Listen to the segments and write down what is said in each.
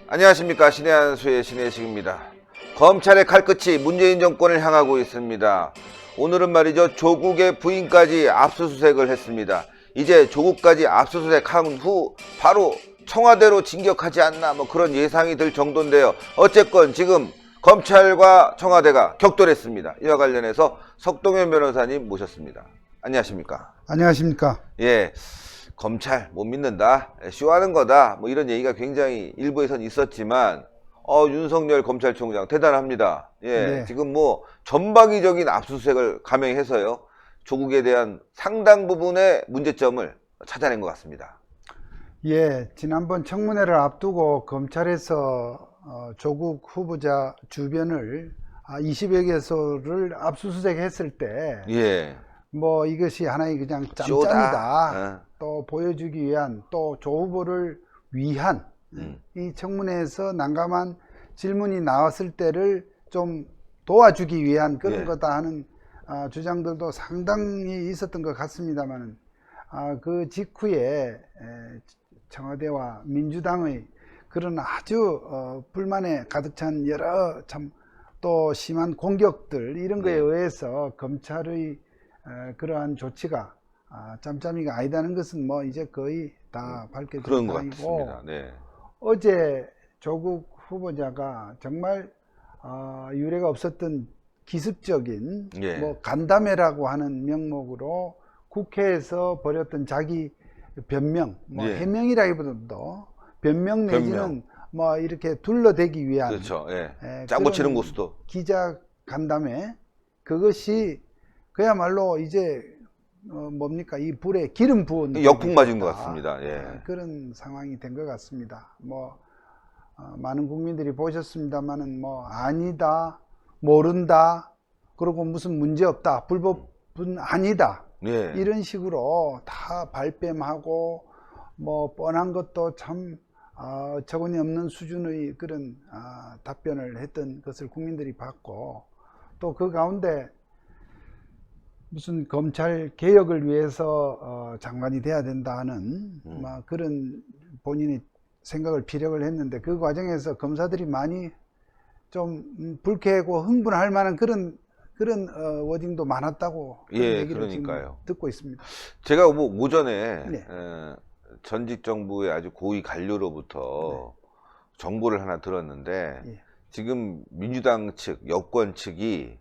안녕하십니까. 신의 한수의 신혜식입니다. 검찰의 칼끝이 문재인 정권을 향하고 있습니다. 오늘은 말이죠, 조국의 부인까지 압수수색을 했습니다. 이제 조국까지 압수수색한 후 바로 청와대로 진격하지 않나, 뭐 그런 예상이 들 정도인데요. 어쨌건 지금 검찰과 청와대가 격돌했습니다. 이와 관련해서 석동현 변호사님 모셨습니다. 안녕하십니까. 안녕하십니까. 예, 검찰 못 믿는다, 쇼하는 거다, 뭐 이런 얘기가 굉장히 일부에선 있었지만 윤석열 검찰총장 대단합니다. 예, 네. 지금 뭐 전방위적인 압수수색을 감행해서요, 조국에 대한 상당 부분의 문제점을 찾아낸 것 같습니다. 예, 지난번 청문회를 앞두고 검찰에서 조국 후보자 주변을 20여 개소를 압수수색했을 때, 예, 뭐 이것이 하나의 그냥 쇼다. 짬짬이다. 또 보여주기 위한, 또 조 후보를 위한, 이 청문회에서 난감한 질문이 나왔을 때를 좀 도와주기 위한 그런 예. 거다 하는 주장들도 상당히 있었던 것 같습니다만, 그 직후에 청와대와 민주당의 그런 아주 불만에 가득 찬 여러 참 또 심한 공격들, 이런 거에 의해서 검찰의 그러한 조치가 짬짬이가 아니다는 것은 뭐 이제 거의 다 밝혀진 그런 것 상황이고, 같습니다. 네. 어제 조국 후보자가 정말 유례가 없었던 기습적인 예. 뭐 간담회라고 하는 명목으로 국회에서 벌였던 자기 변명, 뭐 예. 해명이라기보다도 변명 내지는 변명. 뭐 이렇게 둘러대기 위한, 그렇죠. 예. 예, 짱구 그런 치는 고수도. 기자 간담회, 그것이 그야말로 이제 뭡니까, 이 불에 기름 부은 역풍 맞은 듯했다. 것 같습니다. 예. 그런 상황이 된 것 같습니다. 뭐 많은 국민들이 보셨습니다만은 뭐 아니다, 모른다, 그리고 무슨 문제 없다, 불법은 아니다, 예. 이런 식으로 다 발뺌하고, 뭐 뻔한 것도 참 저건이 없는 수준의 그런 답변을 했던 것을 국민들이 봤고, 또 그 가운데 무슨 검찰 개혁을 위해서 장관이 돼야 된다 하는 막 그런 본인이 생각을 피력을 했는데, 그 과정에서 검사들이 많이 좀 불쾌하고 흥분할 만한 그런 워딩도 많았다고, 그런 예, 얘기를 그러니까요. 지금 듣고 있습니다. 제가 뭐 오전에 네. 전직 정부의 아주 고위 관료로부터 정보를 하나 들었는데, 예. 지금 민주당 측, 여권 측이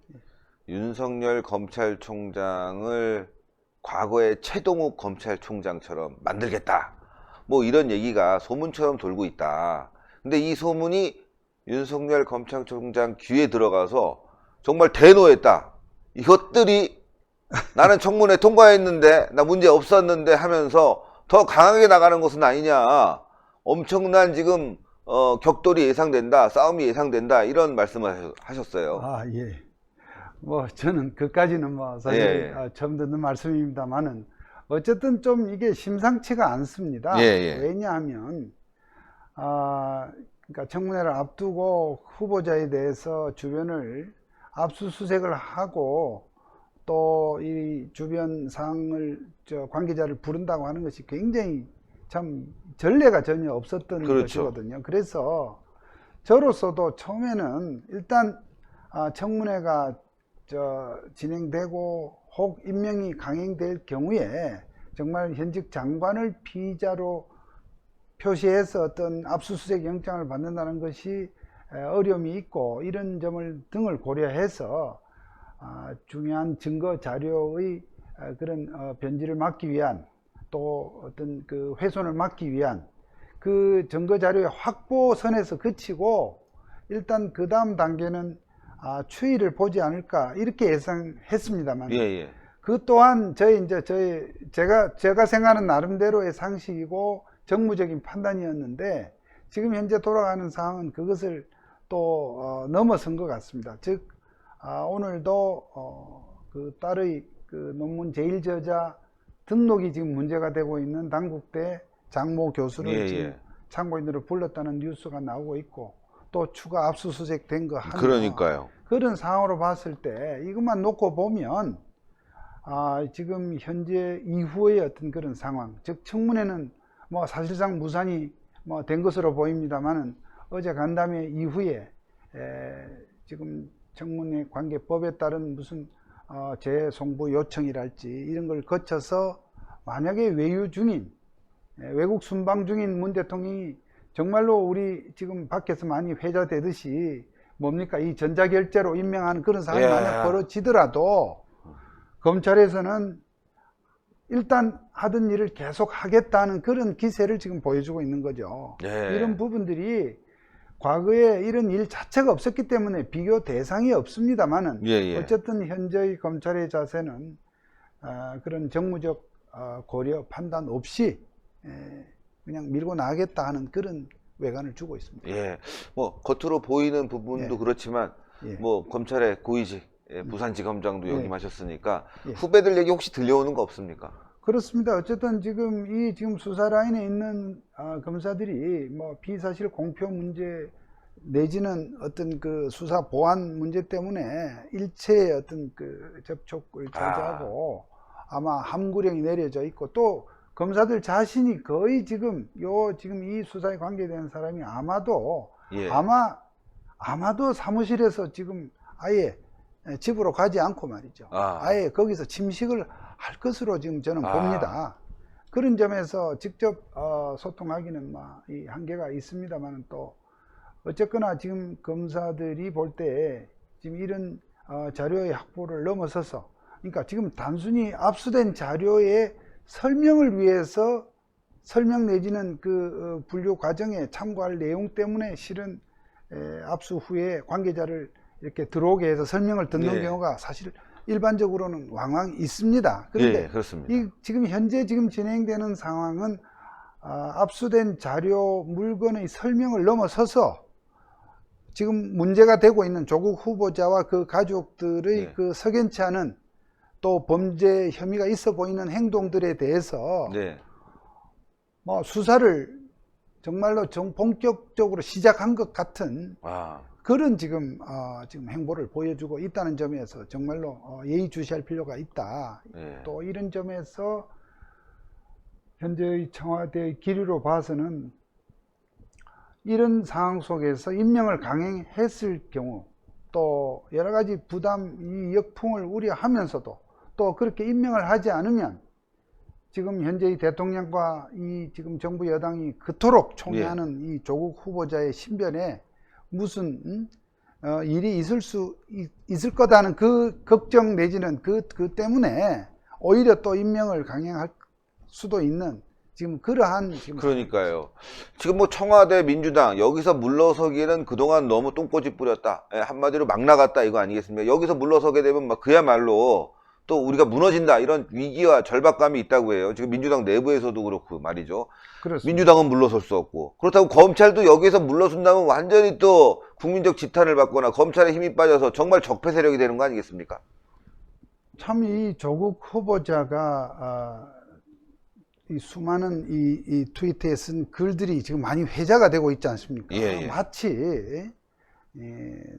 윤석열 검찰총장을 과거의 최동욱 검찰총장처럼 만들겠다, 뭐 이런 얘기가 소문처럼 돌고 있다. 근데 이 소문이 윤석열 검찰총장 귀에 들어가서 정말 대노했다. 이것들이 나는 청문회 통과했는데, 나 문제 없었는데 하면서 더 강하게 나가는 것은 아니냐, 엄청난 지금 격돌이 예상된다, 싸움이 예상된다, 이런 말씀을 하셨어요. 예. 뭐 저는 그까지는 뭐 사실 예. 처음 듣는 말씀입니다만은, 어쨌든 좀 이게 심상치가 않습니다. 예. 왜냐하면 그러니까 청문회를 앞두고 후보자에 대해서 주변을 압수수색을 하고, 또 이 주변 상황을 관계자를 부른다고 하는 것이 굉장히 참 전례가 전혀 없었던 그렇죠. 것이거든요. 그래서 저로서도 처음에는 일단 청문회가 진행되고 혹 임명이 강행될 경우에 정말 현직 장관을 피의자로 표시해서 어떤 압수수색 영장을 받는다는 것이 어려움이 있고, 이런 점을 등을 고려해서 중요한 증거 자료의 그런 변질을 막기 위한, 또 어떤 그 훼손을 막기 위한 그 증거 자료의 확보선에서 그치고, 일단 그 다음 단계는 추이를 보지 않을까, 이렇게 예상했습니다만, 예. 그 또한 제가 생각하는 나름대로의 상식이고 정무적인 판단이었는데, 지금 현재 돌아가는 상황은 그것을 또 넘어선 것 같습니다. 즉 오늘도 그 딸의 그 논문 제1저자 등록이 지금 문제가 되고 있는 당국대 장모 교수를 지금 참고인으로 불렀다는 뉴스가 나오고 있고, 또 추가 압수수색 된 거 하면 그러니까요. 그런 상황으로 봤을 때 이것만 놓고 보면 지금 현재 이후의 어떤 그런 상황, 즉 청문회는 뭐 사실상 무산이 뭐 된 것으로 보입니다만은 어제 간담회 이후에 지금 청문회 관계법에 따른 무슨 재송부 요청이랄지 이런 걸 거쳐서 만약에 외유 중인 외국 순방 중인 문 대통령이 정말로 우리 지금 밖에서 많이 회자되듯이 뭡니까 이 전자결제로 임명하는 그런 상황이 만약 벌어지더라도 검찰에서는 일단 하던 일을 계속 하겠다는 그런 기세를 지금 보여주고 있는 거죠. 이런 부분들이 과거에 이런 일 자체가 없었기 때문에 비교 대상이 없습니다만은 어쨌든 현재의 검찰의 자세는 그런 정무적 고려 판단 없이 그냥 밀고 나가겠다 하는 그런 외관을 주고 있습니다. 뭐 겉으로 보이는 부분도 그렇지만 뭐 검찰의 고위직 부산지검장도 역임하셨으니까 후배들 얘기 혹시 들려오는 거 없습니까? 그렇습니다. 어쨌든 지금 수사 라인에 있는 검사들이 뭐 피사실 공표 문제 내지는 어떤 그 수사 보안 문제 때문에 일체의 어떤 그 접촉을 자제하고 아마 함구령이 내려져 있고 또 검사들 자신이 거의 지금 이 수사에 관계되는 사람이 아마도 사무실에서 지금 아예 집으로 가지 않고 말이죠. 아예 거기서 침식을 할 것으로 지금 저는 봅니다. 그런 점에서 직접 소통하기는 이 한계가 있습니다만 또 어쨌거나 지금 검사들이 볼 때 지금 이런 자료의 확보를 넘어서서 그러니까 지금 단순히 압수된 자료의 설명을 위해서 설명 내지는 그 분류 과정에 참고할 내용 때문에 실은 압수 후에 관계자를 이렇게 들어오게 해서 설명을 듣는 경우가 사실 일반적으로는 왕왕 있습니다. 그런데 그렇습니다. 지금 현재 진행되는 상황은 압수된 자료 물건의 설명을 넘어서서 지금 문제가 되고 있는 조국 후보자와 그 가족들의 그 석연치 않은 또 범죄 혐의가 있어 보이는 행동들에 대해서 뭐 수사를 정말로 본격적으로 시작한 것 같은 그런 지금 행보를 보여주고 있다는 점에서 정말로 예의주시할 필요가 있다. 또 이런 점에서 현재의 청와대의 기류로 봐서는 이런 상황 속에서 임명을 강행했을 경우 또 여러 가지 부담, 이 역풍을 우려하면서도 또 그렇게 임명을 하지 않으면 지금 현재의 대통령과 이 지금 정부 여당이 그토록 총애하는 이 조국 후보자의 신변에 무슨 일이 있을 거다는 그 걱정 내지는 그 때문에 오히려 또 임명을 강행할 수도 있는 지금 그러한 그러니까요. 지금 뭐 청와대 민주당 여기서 물러서기에는 그동안 너무 똥꼬집 뿌렸다. 한마디로 막 나갔다 이거 아니겠습니까? 여기서 물러서게 되면 막 그야말로 또 우리가 무너진다 이런 위기와 절박감이 있다고 해요. 지금 민주당 내부에서도 그렇고 말이죠. 그렇습니다. 민주당은 물러설 수 없고 그렇다고 검찰도 여기서 물러선다면 완전히 또 국민적 지탄을 받거나 검찰에 힘이 빠져서 정말 적폐 세력이 되는 거 아니겠습니까? 참 이 조국 후보자가 이 수많은 이 트위터에 쓴 글들이 지금 많이 회자가 되고 있지 않습니까? 마치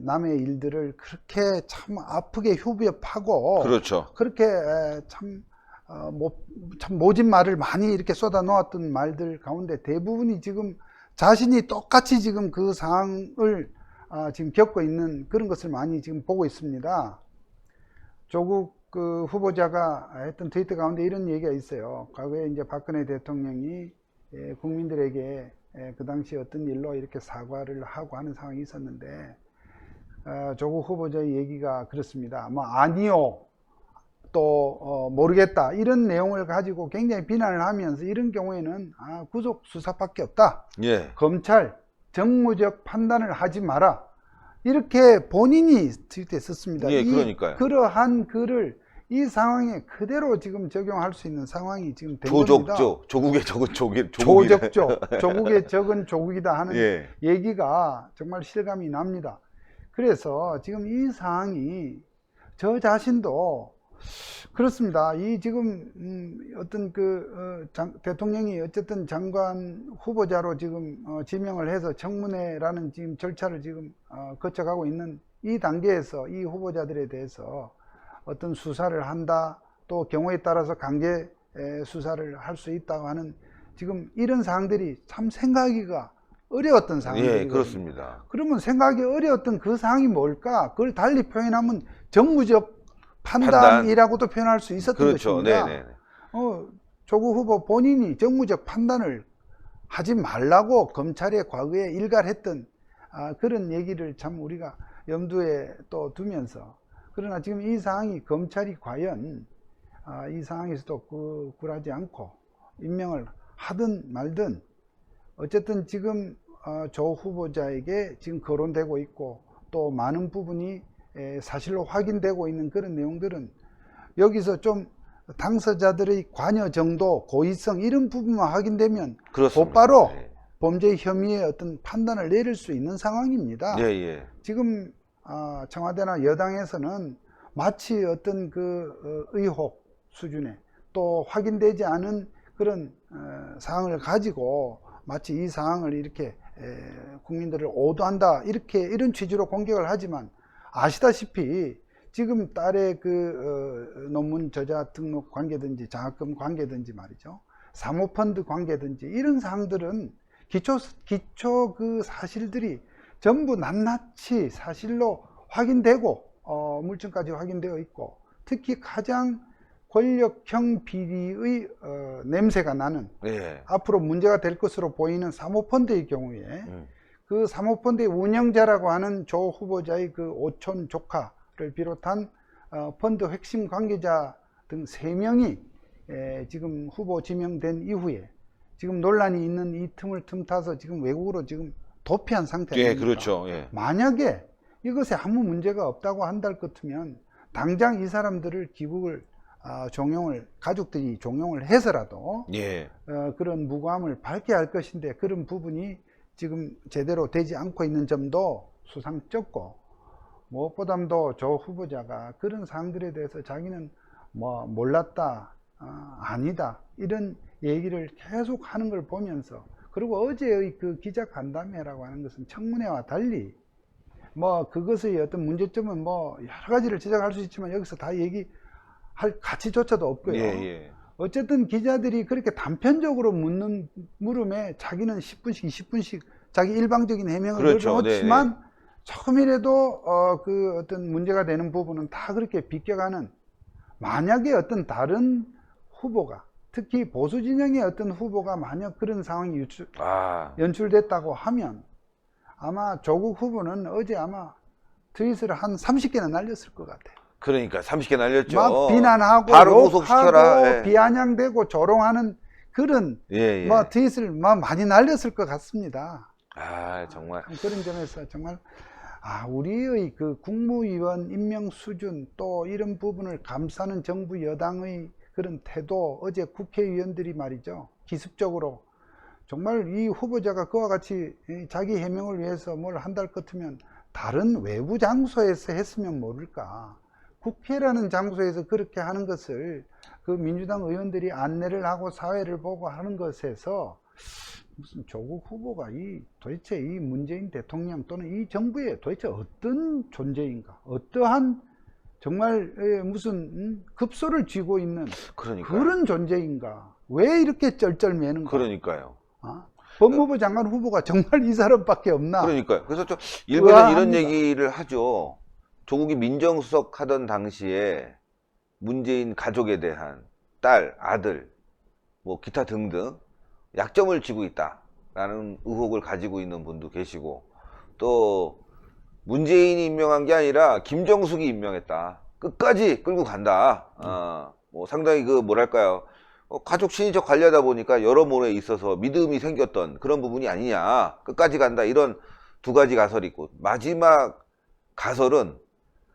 남의 일들을 그렇게 참 아프게 휴비업하고 그렇게 참 모진 말을 많이 이렇게 쏟아 놓았던 말들 가운데 대부분이 지금 자신이 똑같이 지금 그 상황을 지금 겪고 있는 그런 것을 많이 지금 보고 있습니다. 조국 그 후보자가 했던 트위터 가운데 이런 얘기가 있어요. 과거에 이제 박근혜 대통령이 국민들에게 그 당시 어떤 일로 이렇게 사과를 하고 하는 상황이 있었는데 조국 후보자의 얘기가 그렇습니다. 뭐 아니요, 또 모르겠다 이런 내용을 가지고 굉장히 비난을 하면서 이런 경우에는 구속 수사밖에 없다. 검찰 정무적 판단을 하지 마라. 이렇게 본인이 트위터에 썼습니다. 그러니까요. 그러한 글을 이 상황에 그대로 지금 적용할 수 있는 상황이 지금 된 겁니다. 조국의 적은 조국의 적은 조국이다 하는 얘기가 정말 실감이 납니다. 그래서 지금 이 상황이 저 자신도 그렇습니다. 이 지금 어떤 대통령이 어쨌든 장관 후보자로 지금 지명을 해서 청문회라는 지금 절차를 지금 거쳐가고 있는 이 단계에서 이 후보자들에 대해서 어떤 수사를 한다, 또 경우에 따라서 강제 수사를 할 수 있다고 하는 지금 이런 사항들이 참 생각하기가 어려웠던 상황이거든요. 예, 그렇습니다. 그러면 생각이 어려웠던 그 상황이 뭘까? 그걸 달리 표현하면 정무적 판단이라고도 표현할 수 있었던 그렇죠. 것입니다. 네네. 조국 후보 본인이 정무적 판단을 하지 말라고 검찰에 과거에 일갈했던 그런 얘기를 참 우리가 염두에 또 두면서, 그러나 지금 이 상황이 검찰이 과연 이 상황에서도 굴하지 않고 임명을 하든 말든 어쨌든 지금 조 후보자에게 지금 거론되고 있고 또 많은 부분이 사실로 확인되고 있는 그런 내용들은 여기서 좀 당사자들의 관여 정도, 고의성 이런 부분만 확인되면 그렇습니다. 곧바로 예. 범죄 혐의의 어떤 판단을 내릴 수 있는 상황입니다. 예, 예. 지금 청와대나 여당에서는 마치 어떤 의혹 수준의 또 확인되지 않은 그런 사항을 가지고 마치 이 사항을 이렇게 국민들을 오도한다 이런 취지로 공격을 하지만, 아시다시피 지금 딸의 논문 저자 등록 관계든지 장학금 관계든지 말이죠, 사모펀드 관계든지 이런 사항들은 기초 사실들이 전부 낱낱이 사실로 확인되고 물증까지 확인되어 있고, 특히 가장 권력형 비리의 냄새가 나는 예. 앞으로 문제가 될 것으로 보이는 사모펀드의 경우에 그 사모펀드의 운영자라고 하는 조 후보자의 그 오촌 조카를 비롯한 펀드 핵심 관계자 등 3명이 지금 후보 지명된 이후에 지금 논란이 있는 이 틈을 틈타서 지금 외국으로 지금 도피한 상태 예, 아닙니까? 그렇죠. 예. 만약에 이것에 아무 문제가 없다고 한달 같으면 당장 이 사람들을 귀국을 가족들이 종용을 해서라도 예. 그런 무고함을 밝게 할 것인데, 그런 부분이 지금 제대로 되지 않고 있는 점도 수상쩍고, 무엇보다도 조 후보자가 그런 사항들에 대해서 자기는 뭐 몰랐다, 아니다 이런 얘기를 계속 하는 걸 보면서, 그리고 어제의 그 기자간담회라고 하는 것은 청문회와 달리 그것의 어떤 문제점은 여러 가지를 지적할 수 있지만 여기서 다 얘기할 가치조차도 없고요. 예, 예. 어쨌든 기자들이 그렇게 단편적으로 묻는 물음에 자기는 10분씩 20분씩 자기 일방적인 해명을 그렇죠. 넣지만 조금이라도 어떤 문제가 되는 부분은 다 그렇게 비껴가는, 만약에 어떤 다른 후보가, 특히 보수 진영의 어떤 후보가 만약 그런 상황이 연출됐다고 하면 아마 조국 후보는 어제 아마 트윗을 한 30개는 날렸을 것 같아요. 그러니까 30개 날렸죠. 막 비난하고 바로 구속시켜라. 예. 비아냥대고 조롱하는 그런 예, 예. 트윗을 많이 날렸을 것 같습니다. 정말. 그런 점에서 정말 우리의 그 국무위원 임명 수준, 또 이런 부분을 감싸는 정부 여당의 그런 태도, 어제 국회의원들이 말이죠, 기습적으로 정말 이 후보자가 그와 같이 자기 해명을 위해서 뭘 한달 같으면 다른 외부 장소에서 했으면 모를까, 국회라는 장소에서 그렇게 하는 것을 그 민주당 의원들이 안내를 하고 사회를 보고 하는 것에서 무슨 조국 후보가 도대체 이 문재인 대통령 또는 이 정부의 도대체 어떤 존재인가, 어떠한 정말 무슨 급소를 쥐고 있는 그러니까요. 그런 존재인가, 왜 이렇게 쩔쩔매는가. 그러니까요. 법무부 장관 후보가 정말 이 사람밖에 없나. 그러니까요. 그래서 일본은 이런 의아합니다. 얘기를 하죠. 조국이 민정수석 하던 당시에 문재인 가족에 대한 딸, 아들, 기타 등등 약점을 쥐고 있다라는 의혹을 가지고 있는 분도 계시고, 또 문재인이 임명한 게 아니라 김정숙이 임명했다, 끝까지 끌고 간다. 상당히 뭐랄까요, 가족 친인척 관리하다 보니까 여러모로에 있어서 믿음이 생겼던 그런 부분이 아니냐, 끝까지 간다, 이런 두 가지 가설이 있고, 마지막 가설은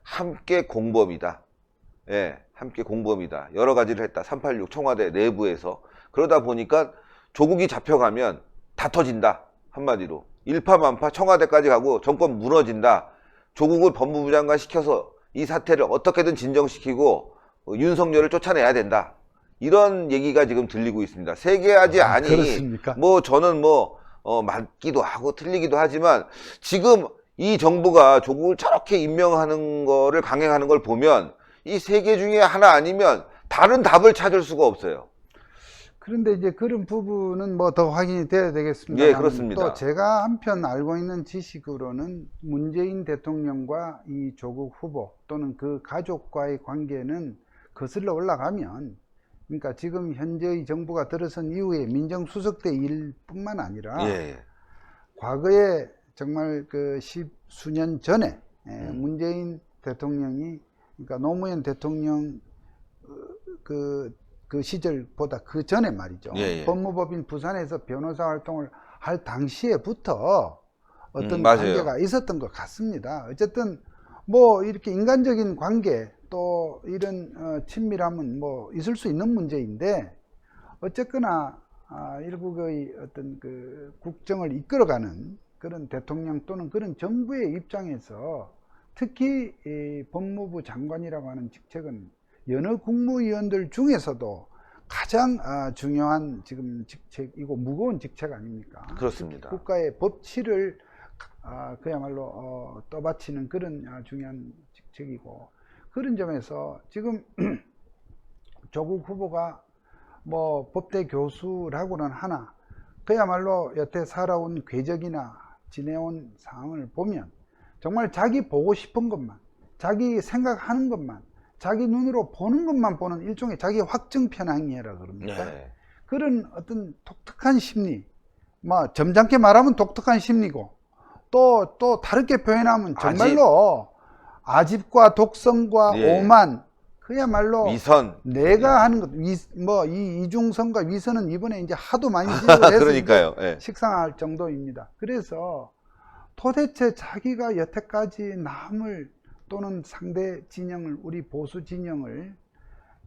함께 공범이다. 예, 함께 공범이다. 여러 가지를 했다. 386 청와대 내부에서. 그러다 보니까 조국이 잡혀가면 다 터진다. 한마디로. 일파만파 청와대까지 가고 정권 무너진다. 조국을 법무부 장관 시켜서 이 사태를 어떻게든 진정시키고 윤석열을 쫓아내야 된다. 이런 얘기가 지금 들리고 있습니다. 세계하지 아니 그렇습니까? 뭐 저는 뭐 맞기도 하고 틀리기도 하지만 지금 이 정부가 조국을 저렇게 임명하는 거를 강행하는 걸 보면 이 세 개 중에 하나 아니면 다른 답을 찾을 수가 없어요. 그런데 이제 그런 부분은 뭐 더 확인이 돼야 되겠습니다. 예, 그렇습니다. 또 제가 한편 알고 있는 지식으로는 문재인 대통령과 이 조국 후보 또는 그 가족과의 관계는 거슬러 올라가면, 그러니까 지금 현재의 정부가 들어선 이후에 민정수석 때 일뿐만 아니라 예. 과거에 정말 그 십수년 전에 문재인 대통령이, 그러니까 노무현 대통령 그 시절보다 그 전에 말이죠. 예, 예. 법무법인 부산에서 변호사 활동을 할 당시에부터 어떤 맞아요. 관계가 있었던 것 같습니다. 어쨌든 뭐 이렇게 인간적인 관계 또 이런 친밀함은 뭐 있을 수 있는 문제인데, 어쨌거나 일국의 어떤 그 국정을 이끌어가는 그런 대통령 또는 그런 정부의 입장에서 특히 이 법무부 장관이라고 하는 직책은 여느 국무위원들 중에서도 가장 중요한 지금 직책이고 무거운 직책 아닙니까? 그렇습니다. 국가의 법치를 그야말로 떠받치는 그런 중요한 직책이고, 그런 점에서 지금 조국 후보가 뭐 법대 교수라고는 하나 그야말로 여태 살아온 궤적이나 지내온 상황을 보면 정말 자기 보고 싶은 것만, 자기 생각하는 것만, 자기 눈으로 보는 것만 보는 일종의 자기 확증 편향이라 그럽니까? 네. 그런 어떤 독특한 심리, 뭐 점잖게 말하면 독특한 심리고, 또 다르게 표현하면 정말로 아집과 독성과 예. 오만, 그야말로 위선. 내가 하는 것, 이 이중성과 위선은 이번에 이제 하도 많이 지적해서 그러니까요. 예. 식상할 정도입니다. 그래서 도대체 자기가 여태까지 남을 또는 상대 진영을, 우리 보수 진영을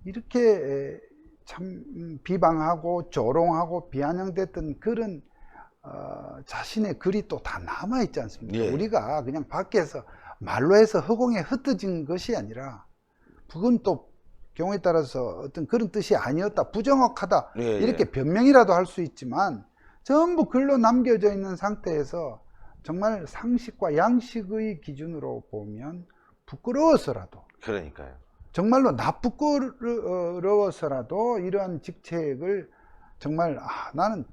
이렇게 참 비방하고 조롱하고 비아냥댔던 그런 자신의 글이 또 다 남아 있지 않습니까? 예. 우리가 그냥 밖에서 말로 해서 허공에 흩어진 것이 아니라, 그건 또 경우에 따라서 어떤 그런 뜻이 아니었다, 부정확하다, 예, 이렇게 예. 변명이라도 할 수 있지만 전부 글로 남겨져 있는 상태에서 정말 상식과 양식의 기준으로 보면 부끄러워서라도, 그러니까요. 정말로 부끄러워서라도 이러한 직책을 정말 나는,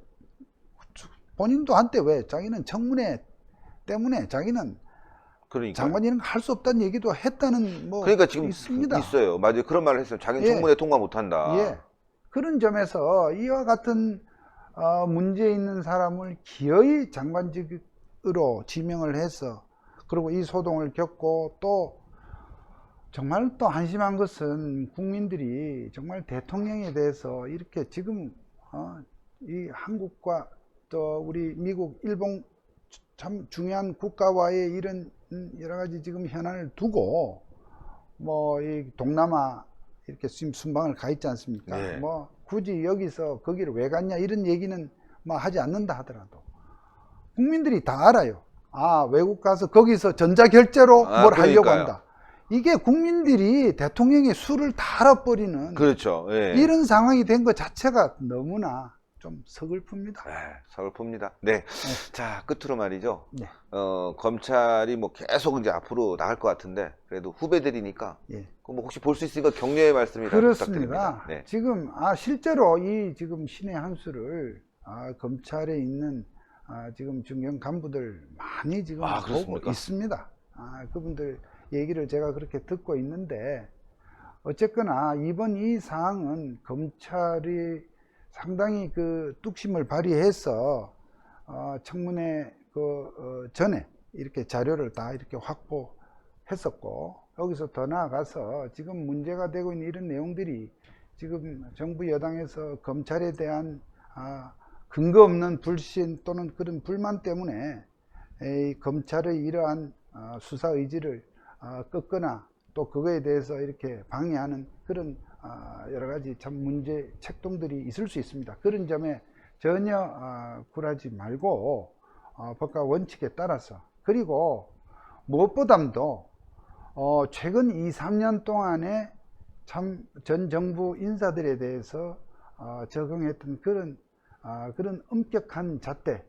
본인도 한때 왜 자기는 청문회 때문에 자기는 그러니까. 장관 이런 거 할 수 없다는 얘기도 했다는 뭐 그러니까 지금 있습니다. 있어요. 맞아요. 그런 말을 했어요. 자기는 예. 청문회 통과 못한다. 예. 그런 점에서 이와 같은 문제 있는 사람을 기어이 장관직으로 지명을 해서, 그리고 이 소동을 겪고, 또 정말 또 한심한 것은 국민들이 정말 대통령에 대해서 이렇게 지금 이 한국과 또 우리 미국, 일본 참 중요한 국가와의 이런 여러 가지 지금 현안을 두고 뭐 이 동남아 이렇게 지금 순방을 가 있지 않습니까? 네. 뭐 굳이 여기서 거기를 왜 갔냐 이런 얘기는 뭐 하지 않는다 하더라도 국민들이 다 알아요. 외국 가서 거기서 전자결제로 뭘 하려고 그러니까요. 한다. 이게 국민들이 대통령의 수를 다 알아버리는 그렇죠. 예. 이런 상황이 된 것 자체가 너무나 좀 서글픕니다. 서글픕니다. 네. 자, 끝으로 말이죠. 네. 검찰이 뭐 계속 이제 앞으로 나갈 것 같은데, 그래도 후배들이니까, 예. 뭐 혹시 볼 수 있으니까 격려의 말씀이라도 그렇습니다. 부탁드립니다. 네. 지금 실제로 이 지금 신의 한 수를 검찰에 있는 지금 중견 간부들 많이 지금 보고 그렇습니까? 있습니다. 그분들 얘기를 제가 그렇게 듣고 있는데, 어쨌거나 이번 이 사항은 검찰이 상당히 그 뚝심을 발휘해서 청문회 전에 이렇게 자료를 다 이렇게 확보했었고, 여기서 더 나아가서 지금 문제가 되고 있는 이런 내용들이 지금 정부 여당에서 검찰에 대한 근거 없는 불신 또는 그런 불만 때문에 이 검찰의 이러한 수사 의지를 꺾거나 또 그거에 대해서 이렇게 방해하는 그런 여러 가지 참 문제 책동들이 있을 수 있습니다. 그런 점에 전혀 굴하지 말고 법과 원칙에 따라서, 그리고 무엇보다도 최근 2, 3년 동안에 참 전 정부 인사들에 대해서 적용했던 그런 엄격한 잣대,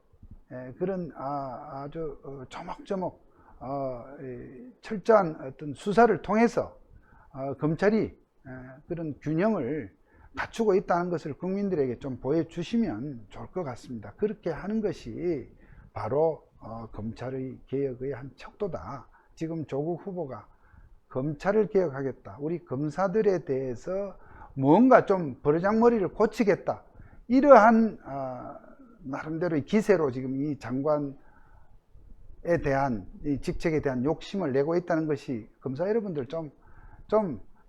그런 아주 조목조목 철저한 어떤 수사를 통해서 검찰이 그런 균형을 갖추고 있다는 것을 국민들에게 좀 보여주시면 좋을 것 같습니다. 그렇게 하는 것이 바로 검찰의 개혁의 한 척도다. 지금 조국 후보가 검찰을 개혁하겠다, 우리 검사들에 대해서 뭔가 좀 버르장머리를 고치겠다, 이러한 나름대로의 기세로 지금 이 장관에 대한 이 직책에 대한 욕심을 내고 있다는 것이 검사 여러분들 좀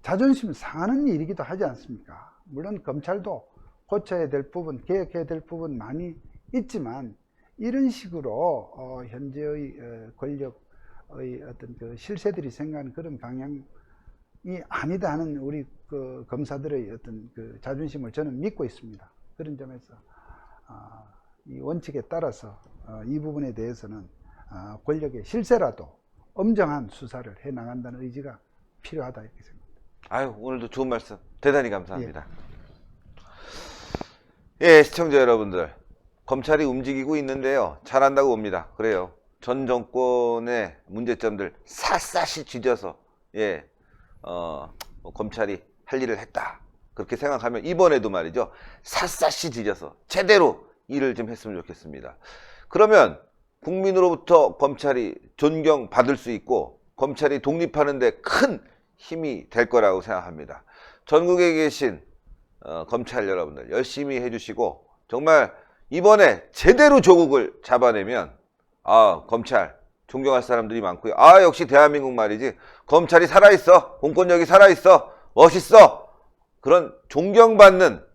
자존심 상하는 일이기도 하지 않습니까? 물론 검찰도 고쳐야 될 부분, 개혁해야 될 부분 많이 있지만, 이런 식으로 현재의 권력의 어떤 그 실세들이 생각하는 그런 방향이 아니다 하는 우리 그 검사들의 어떤 그 자존심을 저는 믿고 있습니다. 그런 점에서 이 원칙에 따라서 이 부분에 대해서는 권력의 실세라도 엄정한 수사를 해 나간다는 의지가 필요하다 이렇게 생각합니다. 아유, 오늘도 좋은 말씀 대단히 감사합니다. 예, 시청자 여러분들, 검찰이 움직이고 있는데요, 잘한다고 봅니다. 그래요. 전 정권의 문제점들 샅샅이 쥐져서 검찰이 할 일을 했다, 그렇게 생각하면 이번에도 말이죠, 샅샅이 쥐져서 제대로 일을 좀 했으면 좋겠습니다. 그러면 국민으로부터 검찰이 존경받을 수 있고 검찰이 독립하는 데 큰 힘이 될 거라고 생각합니다. 전국에 계신 검찰 여러분들 열심히 해주시고, 정말 이번에 제대로 조국을 잡아내면 검찰 존경할 사람들이 많고요. 역시 대한민국 말이지, 검찰이 살아있어, 공권력이 살아있어, 멋있어, 그런 존경받는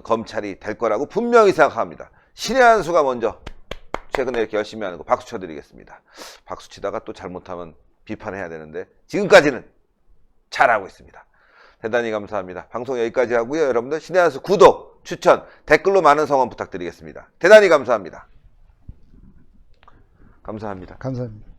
검찰이 될 거라고 분명히 생각합니다. 신의 한 수가 먼저 최근에 이렇게 열심히 하는 거 박수 쳐드리겠습니다. 박수 치다가 또 잘못하면 비판해야 되는데 지금까지는 잘하고 있습니다. 대단히 감사합니다. 방송 여기까지 하고요. 여러분들 신의 한 수 구독, 추천, 댓글로 많은 성원 부탁드리겠습니다. 대단히 감사합니다. 감사합니다. 감사합니다.